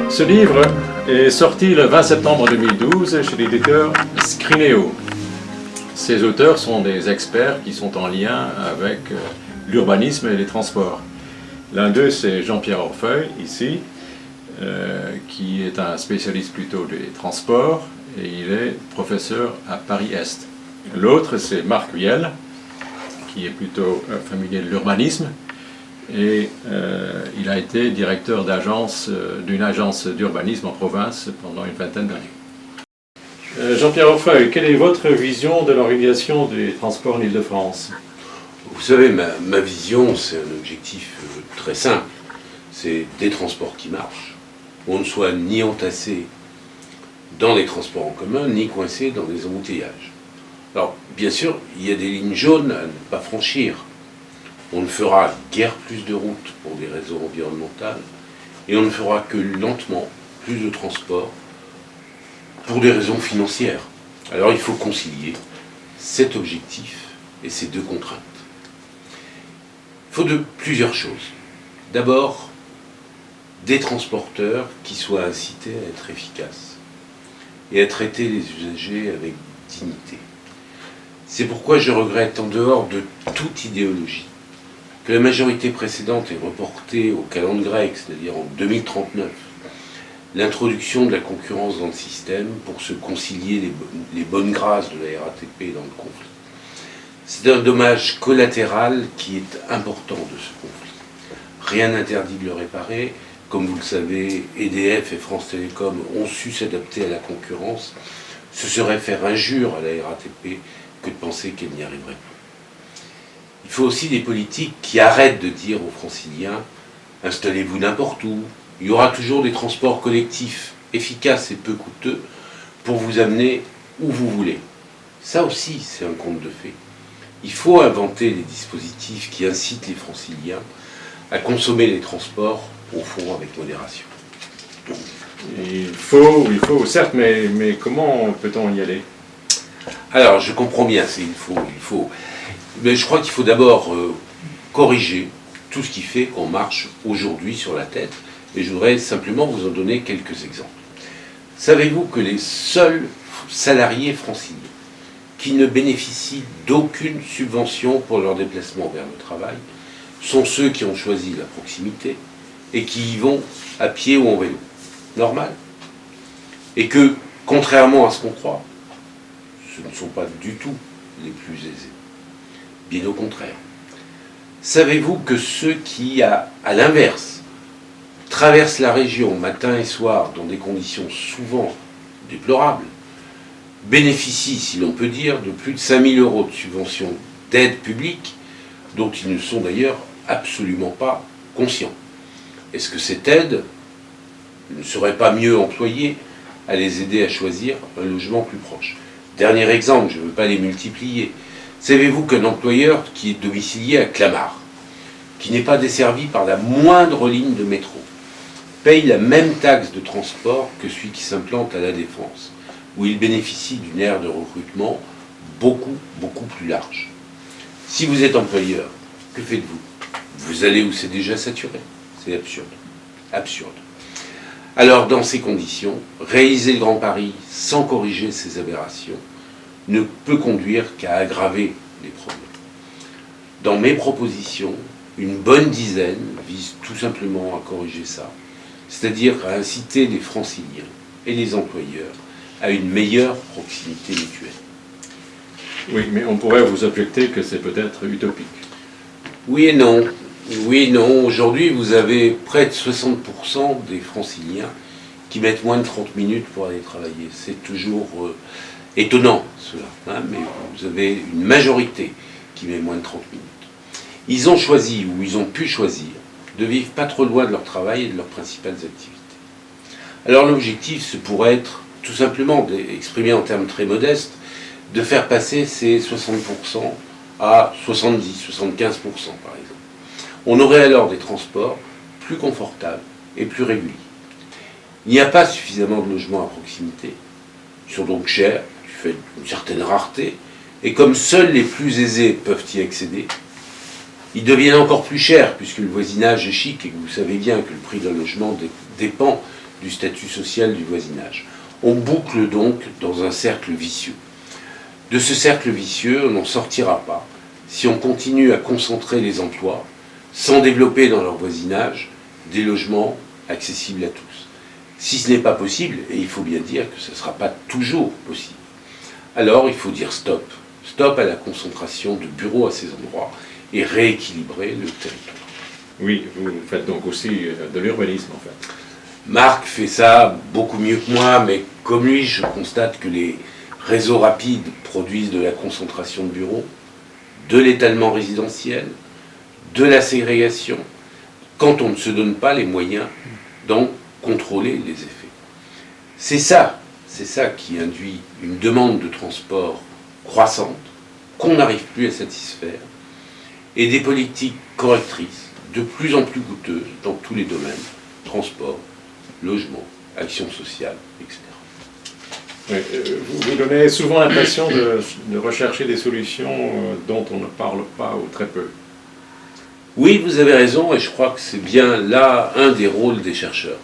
Ce livre est sorti le 20 septembre 2012 chez l'éditeur Scrinéo. Ces auteurs sont des experts qui sont en lien avec l'urbanisme et les transports. L'un d'eux, c'est Jean-Pierre Orfeuille, ici, qui est un spécialiste plutôt des transports, et il est professeur à Paris-Est. L'autre, c'est Marc Viel, qui est plutôt familier de l'urbanisme, et il a été directeur d'une agence d'urbanisme en province pendant une vingtaine d'années. Jean-Pierre Orfeuille, quelle est votre vision de l'organisation des transports en Île-de-France? Vous savez, ma vision, c'est un objectif très simple. C'est des transports qui marchent, où on ne soit ni entassé dans les transports en commun, ni coincé dans des embouteillages. Alors, bien sûr, il y a des lignes jaunes à ne pas franchir. On ne fera guère plus de routes pour des raisons environnementales, et on ne fera que lentement plus de transports pour des raisons financières. Alors, il faut concilier cet objectif et ces deux contraintes. Il faut plusieurs choses. D'abord, des transporteurs qui soient incités à être efficaces et à traiter les usagers avec dignité. C'est pourquoi je regrette, en dehors de toute idéologie, que la majorité précédente ait reporté au calendrier grec, c'est-à-dire en 2039, l'introduction de la concurrence dans le système pour se concilier les bonnes grâces de la RATP dans le conflit. C'est un dommage collatéral qui est important de ce conflit. Rien n'interdit de le réparer. Comme vous le savez, EDF et France Télécom ont su s'adapter à la concurrence. Ce serait faire injure à la RATP que de penser qu'elle n'y arriverait pas. Il faut aussi des politiques qui arrêtent de dire aux Franciliens « installez-vous n'importe où, il y aura toujours des transports collectifs efficaces et peu coûteux pour vous amener où vous voulez ». Ça aussi, c'est un conte de fées. Il faut inventer des dispositifs qui incitent les Franciliens à consommer les transports, au fond, avec modération. Il faut, certes, mais comment peut-on y aller? Alors, je comprends bien, c'est il faut. Mais je crois qu'il faut d'abord corriger tout ce qui fait qu'on marche aujourd'hui sur la tête. Et je voudrais simplement vous en donner quelques exemples. Savez-vous que les seuls salariés franciliens qui ne bénéficient d'aucune subvention pour leur déplacement vers le travail sont ceux qui ont choisi la proximité et qui y vont à pied ou en vélo? Normal. Et que, contrairement à ce qu'on croit, ce ne sont pas du tout les plus aisés. Bien au contraire. Savez-vous que ceux qui, à l'inverse, traversent la région matin et soir dans des conditions souvent déplorables, bénéficient, si l'on peut dire, de plus de 5 000 € de subventions d'aide publique, dont ils ne sont d'ailleurs absolument pas conscients? Est-ce que cette aide ne serait pas mieux employée à les aider à choisir un logement plus proche? Dernier exemple, je ne veux pas les multiplier. Savez-vous qu'un employeur qui est domicilié à Clamart, qui n'est pas desservi par la moindre ligne de métro, paye la même taxe de transport que celui qui s'implante à La Défense, où il bénéficie d'une aire de recrutement beaucoup plus large? Si vous êtes employeur, que faites-vous? Vous allez où c'est déjà saturé. C'est absurde. Absurde. Alors, dans ces conditions, réaliser le Grand Paris sans corriger ces aberrations ne peut conduire qu'à aggraver les problèmes. Dans mes propositions, une bonne dizaine vise tout simplement à corriger ça, c'est-à-dire à inciter les Franciliens et les employeurs à une meilleure proximité mutuelle. Oui, mais on pourrait vous objecter que c'est peut-être utopique. Oui et non. Oui et non. Aujourd'hui, vous avez près de 60% des Franciliens qui mettent moins de 30 minutes pour aller travailler. C'est toujours étonnant, cela, hein, mais vous avez une majorité qui met moins de 30 minutes. Ils ont choisi, ou ils ont pu choisir, de vivre pas trop loin de leur travail et de leurs principales activités. Alors l'objectif, ce pourrait être, tout simplement, exprimé en termes très modestes, de faire passer ces 60% à 70, 75% par exemple. On aurait alors des transports plus confortables et plus réguliers. Il n'y a pas suffisamment de logements à proximité. Ils sont donc chers, du fait d'une certaine rareté, et comme seuls les plus aisés peuvent y accéder, ils deviennent encore plus chers, puisque le voisinage est chic, et que vous savez bien que le prix d'un logement dépend du statut social du voisinage. On boucle donc dans un cercle vicieux. De ce cercle vicieux, on n'en sortira pas si on continue à concentrer les emplois sans développer dans leur voisinage des logements accessibles à tous. Si ce n'est pas possible, et il faut bien dire que ce ne sera pas toujours possible, alors il faut dire stop. Stop à la concentration de bureaux à ces endroits et rééquilibrer le territoire. Oui, vous faites donc aussi de l'urbanisme en fait. Marc fait ça beaucoup mieux que moi, mais comme lui, je constate que les réseaux rapides produisent de la concentration de bureaux, de l'étalement résidentiel, de la ségrégation, quand on ne se donne pas les moyens d'en contrôler les effets. C'est ça qui induit une demande de transport croissante, qu'on n'arrive plus à satisfaire, et des politiques correctrices de plus en plus coûteuses dans tous les domaines, transport, logement, action sociale, etc. Oui, vous donnez souvent l'impression de rechercher des solutions dont on ne parle pas ou très peu. Oui, vous avez raison, et je crois que c'est bien là un des rôles des chercheurs.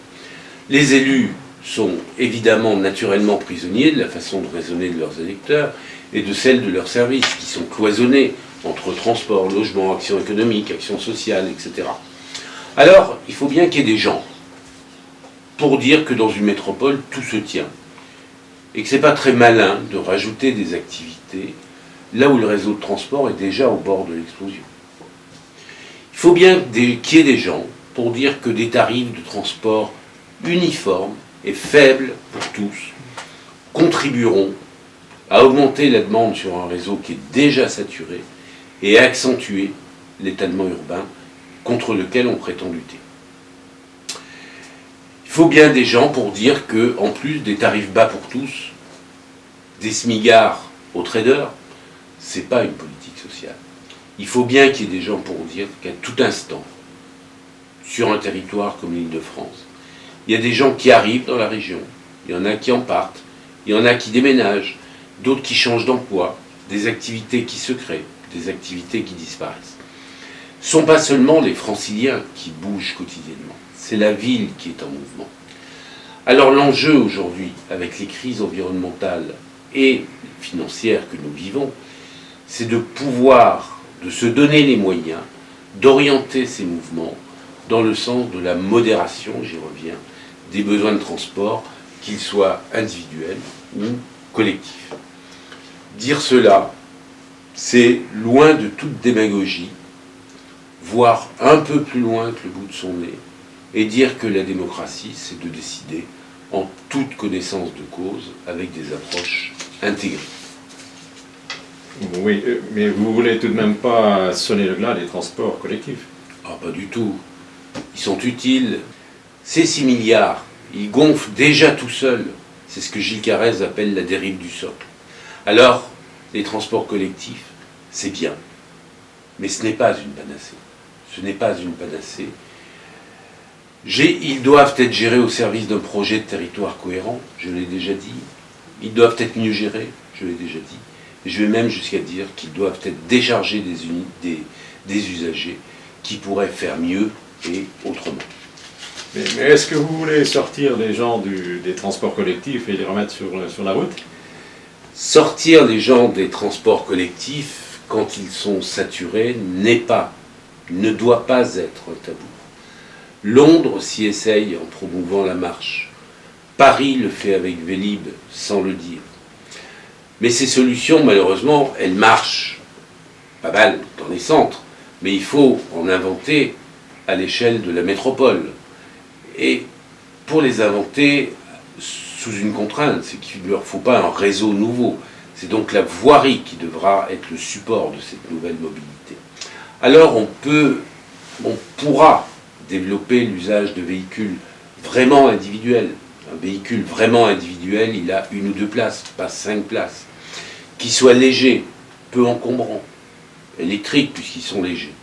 Les élus sont évidemment naturellement prisonniers de la façon de raisonner de leurs électeurs et de celle de leurs services, qui sont cloisonnés entre transport, logement, action économique, action sociale, etc. Alors, il faut bien qu'il y ait des gens pour dire que dans une métropole, tout se tient, et que ce n'est pas très malin de rajouter des activités là où le réseau de transport est déjà au bord de l'explosion. Il faut bien qu'il y ait des gens pour dire que des tarifs de transport uniformes et faibles pour tous contribueront à augmenter la demande sur un réseau qui est déjà saturé et à accentuer l'étalement urbain contre lequel on prétend lutter. Il faut bien des gens pour dire que, en plus des tarifs bas pour tous, des smigards aux traders, c'est pas une politique sociale. Il faut bien qu'il y ait des gens pour dire qu'à tout instant, sur un territoire comme l'Île-de-France, il y a des gens qui arrivent dans la région, il y en a qui en partent, il y en a qui déménagent, d'autres qui changent d'emploi, des activités qui se créent, des activités qui disparaissent. Ce ne sont pas seulement les franciliens qui bougent quotidiennement, c'est la ville qui est en mouvement. Alors l'enjeu aujourd'hui, avec les crises environnementales et financières que nous vivons, c'est de se donner les moyens d'orienter ces mouvements dans le sens de la modération, j'y reviens, des besoins de transport, qu'ils soient individuels ou collectifs. Dire cela, c'est loin de toute démagogie, voir un peu plus loin que le bout de son nez, et dire que la démocratie, c'est de décider en toute connaissance de cause, avec des approches intégrées. Oui, mais vous voulez tout de même pas sonner le glas des transports collectifs? Ah, pas du tout. Ils sont utiles. Ces 6 milliards, ils gonflent déjà tout seuls. C'est ce que Gilles Carrez appelle la dérive du socle. Alors, les transports collectifs, c'est bien. Mais ce n'est pas une panacée. Ce n'est pas une panacée. Ils doivent être gérés au service d'un projet de territoire cohérent, je l'ai déjà dit. Ils doivent être mieux gérés, je l'ai déjà dit. Et je vais même jusqu'à dire qu'ils doivent être déchargés des usagers qui pourraient faire mieux et autrement. Mais est-ce que vous voulez sortir les gens des transports collectifs et les remettre sur la route? Sortir les gens des transports collectifs quand ils sont saturés ne doit pas être un tabou. Londres s'y essaye en promouvant la marche. Paris le fait avec Vélib sans le dire. Mais ces solutions, malheureusement, elles marchent pas mal dans les centres, mais il faut en inventer à l'échelle de la métropole. Et pour les inventer sous une contrainte, c'est qu'il ne leur faut pas un réseau nouveau. C'est donc la voirie qui devra être le support de cette nouvelle mobilité. Alors on pourra développer l'usage de véhicules vraiment individuels. Un véhicule vraiment individuel, il a 1 ou 2 places, pas 5 places. Qui soit léger, peu encombrant, électrique puisqu'ils sont légers,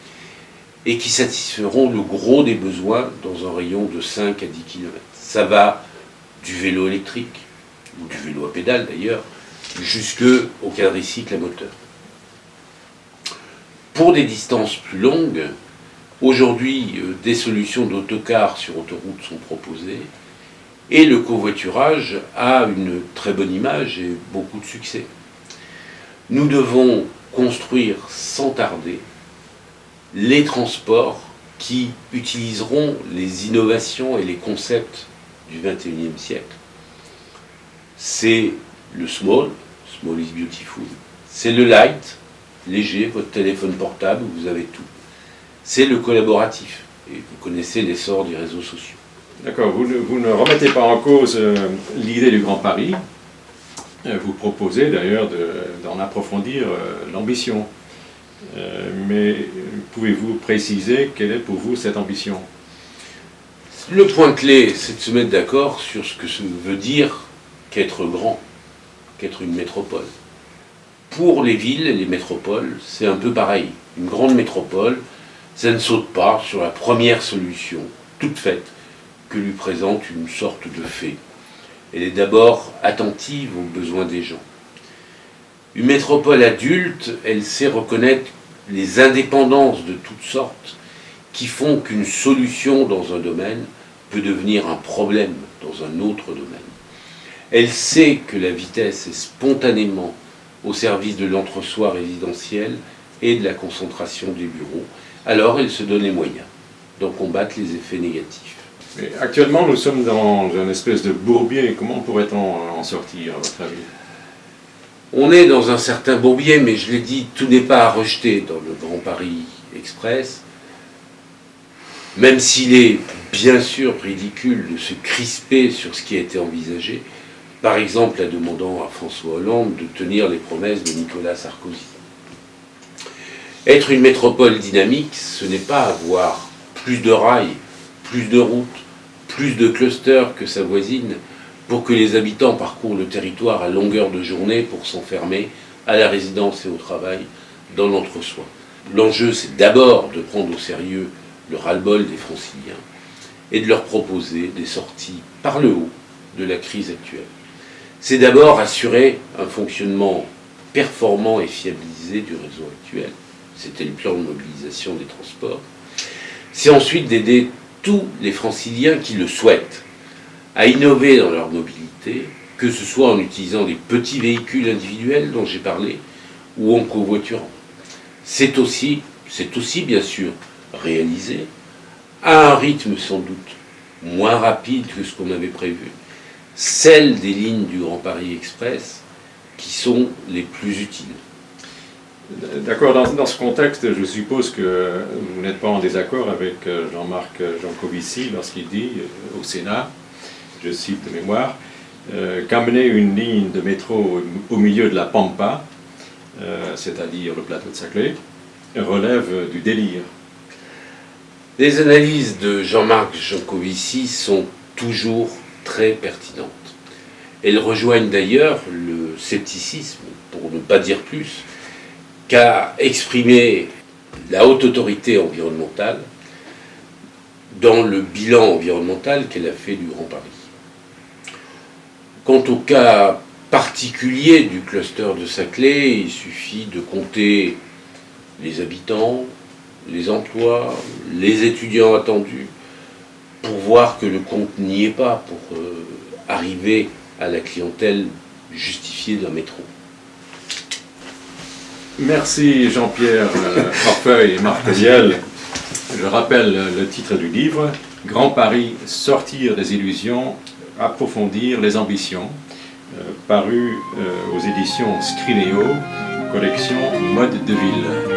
et qui satisferont le gros des besoins dans un rayon de 5 à 10 km. Ça va du vélo électrique, ou du vélo à pédale d'ailleurs, jusqu'au quadricycle à moteur. Pour des distances plus longues, aujourd'hui, des solutions d'autocars sur autoroute sont proposées, Et le covoiturage a une très bonne image et beaucoup de succès. Nous devons construire sans tarder les transports qui utiliseront les innovations et les concepts du XXIe siècle. C'est le small is beautiful. C'est le light, léger, votre téléphone portable, vous avez tout. C'est le collaboratif. Et vous connaissez l'essor des réseaux sociaux. D'accord, vous ne remettez pas en cause l'idée du Grand Paris. Vous proposez d'ailleurs d'en approfondir l'ambition. Mais pouvez-vous préciser quelle est pour vous cette ambition? Le point clé, c'est de se mettre d'accord sur ce que ça veut dire qu'être grand, qu'être une métropole. Pour les villes et les métropoles, c'est un peu pareil. Une grande métropole, ça ne saute pas sur la première solution, toute faite, que lui présente une sorte de fée. Elle est d'abord attentive aux besoins des gens. Une métropole adulte, elle sait reconnaître les indépendances de toutes sortes qui font qu'une solution dans un domaine peut devenir un problème dans un autre domaine. Elle sait que la vitesse est spontanément au service de l'entre-soi résidentiel et de la concentration des bureaux. Alors elle se donne les moyens d'en combattre les effets négatifs. Mais actuellement, nous sommes dans une espèce de bourbier. Comment pourrait-on en sortir, à votre avis? On est dans un certain bourbier, mais je l'ai dit, tout n'est pas à rejeter dans le Grand Paris Express, même s'il est bien sûr ridicule de se crisper sur ce qui a été envisagé, par exemple en demandant à François Hollande de tenir les promesses de Nicolas Sarkozy. Être une métropole dynamique, ce n'est pas avoir plus de rails, plus de routes, plus de clusters que sa voisine, pour que les habitants parcourent le territoire à longueur de journée pour s'enfermer à la résidence et au travail dans l'entre-soi. L'enjeu, c'est d'abord de prendre au sérieux le ras-le-bol des Franciliens et de leur proposer des sorties par le haut de la crise actuelle. C'est d'abord assurer un fonctionnement performant et fiabilisé du réseau actuel. C'était le plan de mobilisation des transports. C'est ensuite d'aider tous les Franciliens qui le souhaitent à innover dans leur mobilité, que ce soit en utilisant des petits véhicules individuels dont j'ai parlé, ou en covoiturant. C'est aussi bien sûr réalisé à un rythme sans doute moins rapide que ce qu'on avait prévu, celles des lignes du Grand Paris Express qui sont les plus utiles. D'accord, dans ce contexte, je suppose que vous n'êtes pas en désaccord avec Jean-Marc Jancovici lorsqu'il dit au Sénat, je cite de mémoire, qu'amener une ligne de métro au milieu de la Pampa, c'est-à-dire le plateau de Saclay, relève du délire. Les analyses de Jean-Marc Jancovici sont toujours très pertinentes. Elles rejoignent d'ailleurs le scepticisme, pour ne pas dire plus, qu'a exprimé la haute autorité environnementale dans le bilan environnemental qu'elle a fait du Grand Paris. Quant au cas particulier du cluster de Saclay, il suffit de compter les habitants, les emplois, les étudiants attendus, pour voir que le compte n'y est pas pour arriver à la clientèle justifiée d'un métro. Merci Jean-Pierre Morfeuil et Marc Téziel. Je rappelle le titre du livre, Grand Paris, sortir des illusions, approfondir les ambitions, paru aux éditions Scrinéo, collection Mode de ville.